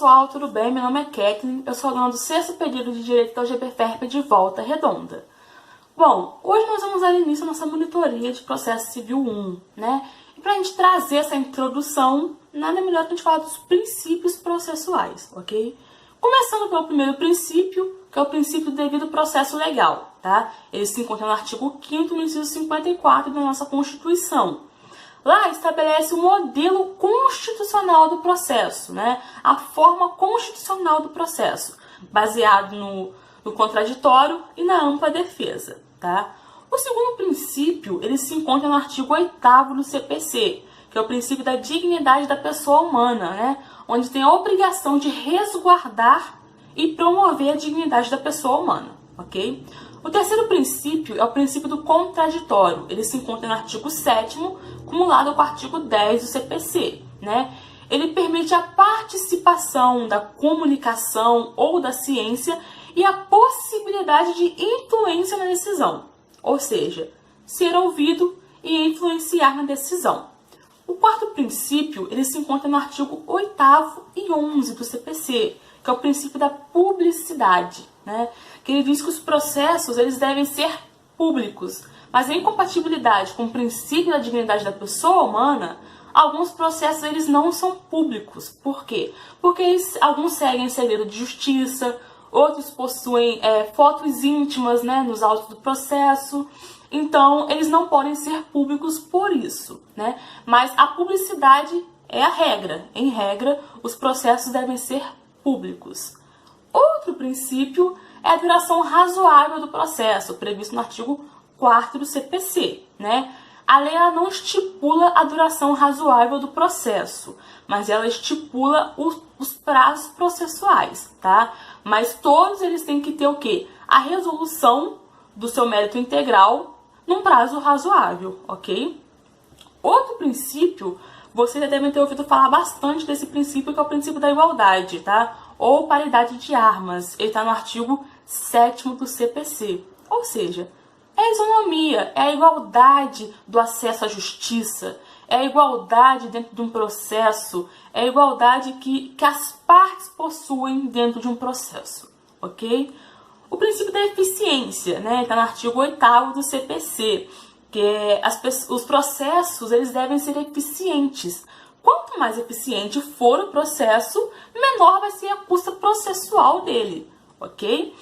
pessoal, tudo bem? Meu nome é Kathleen, eu sou aluna do 6º período de Direito da UGPFRP de Volta Redonda. Bom, hoje nós vamos dar início à nossa monitoria de processo civil 1, né? E para a gente trazer essa introdução, nada melhor que a gente falar dos princípios processuais, ok? Começando pelo primeiro princípio, que é o princípio do devido processo legal, tá? Ele se encontra no artigo 5º, no inciso 54 da nossa Constituição. Lá estabelece o modelo constitucional do processo, né? A forma constitucional do processo, baseado no contraditório e na ampla defesa, tá? O segundo princípio, ele se encontra no artigo 8º do CPC, que é o princípio da dignidade da pessoa humana, né? Onde tem a obrigação de resguardar e promover a dignidade da pessoa humana, ok? O terceiro princípio é o princípio do contraditório. Ele se encontra no artigo 7º, cumulado com o artigo 10 do CPC, né? Ele permite a participação da comunicação ou da ciência e a possibilidade de influência na decisão, ou seja, ser ouvido e influenciar na decisão. O quarto princípio, ele se encontra no artigo 8º e 11 do CPC, que é o princípio da publicidade, né? Que ele diz que os processos eles devem ser públicos, mas em compatibilidade com o princípio da dignidade da pessoa humana, alguns processos eles não são públicos. Por quê? Porque alguns seguem segredo de justiça, outros possuem fotos íntimas, né, nos autos do processo. Então, eles não podem ser públicos por isso, né? Mas a publicidade é a regra. Em regra, os processos devem ser públicos. Outro princípio é a duração razoável do processo, previsto no artigo 4º do CPC, né? A lei ela não estipula a duração razoável do processo, mas ela estipula os prazos processuais, tá? Mas todos eles têm que ter o quê? A resolução do seu mérito integral num prazo razoável, ok? Outro princípio, vocês já devem ter ouvido falar bastante desse princípio, que é o princípio da igualdade, tá? Ou paridade de armas. Ele está no artigo 7º do CPC. Ou seja, é a isonomia, é a igualdade do acesso à justiça, é a igualdade dentro de um processo, é a igualdade que as partes possuem dentro de um processo, ok? O princípio da eficiência, né? Está no artigo 8º do CPC, que é os processos eles devem ser eficientes. Quanto mais eficiente for o processo, menor vai ser a custa processual dele, ok?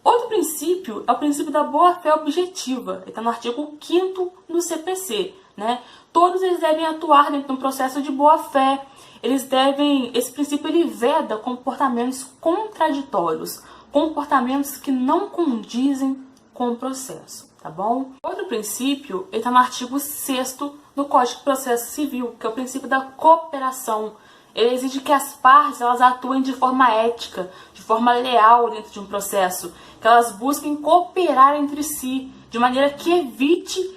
Outro princípio é o princípio da boa-fé objetiva. Ele está no artigo 5º do CPC, né? Todos eles devem atuar dentro de um processo de boa-fé. Esse princípio ele veda comportamentos contraditórios, comportamentos que não condizem com o processo, tá bom? Outro princípio, ele está no artigo 6º do Código de Processo Civil, que é o princípio da cooperação. Ele exige que as partes elas atuem de forma ética, de forma leal dentro de um processo, que elas busquem cooperar entre si, de maneira que evite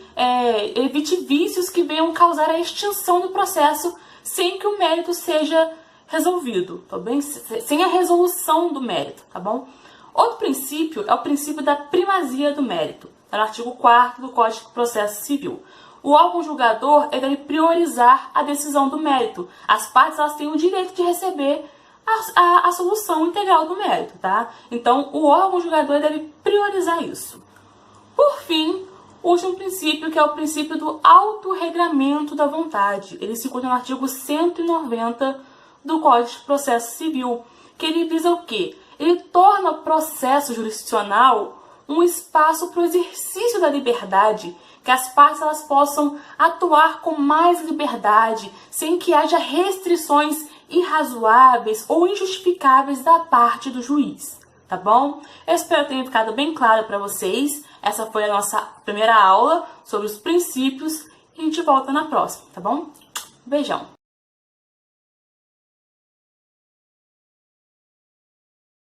vícios que venham causar a extinção do processo sem que o mérito seja resolvido, tá bem? Sem a resolução do mérito, tá bom? Outro princípio é o princípio da primazia do mérito, tá no artigo 4º do Código de Processo Civil. O órgão julgador deve priorizar a decisão do mérito. As partes elas têm o direito de receber a solução integral do mérito, tá? Então, o órgão julgador deve priorizar isso. Por fim, o último princípio, que é o princípio do autorregramento da vontade. Ele se encontra no artigo 190 do Código de Processo Civil, que ele visa o quê? Ele torna o processo jurisdicional um espaço para o exercício da liberdade, que as partes elas possam atuar com mais liberdade, sem que haja restrições irrazoáveis ou injustificáveis da parte do juiz, tá bom? Eu espero que tenha ficado bem claro para vocês. Essa foi a nossa primeira aula sobre os princípios e a gente volta na próxima, tá bom? Beijão!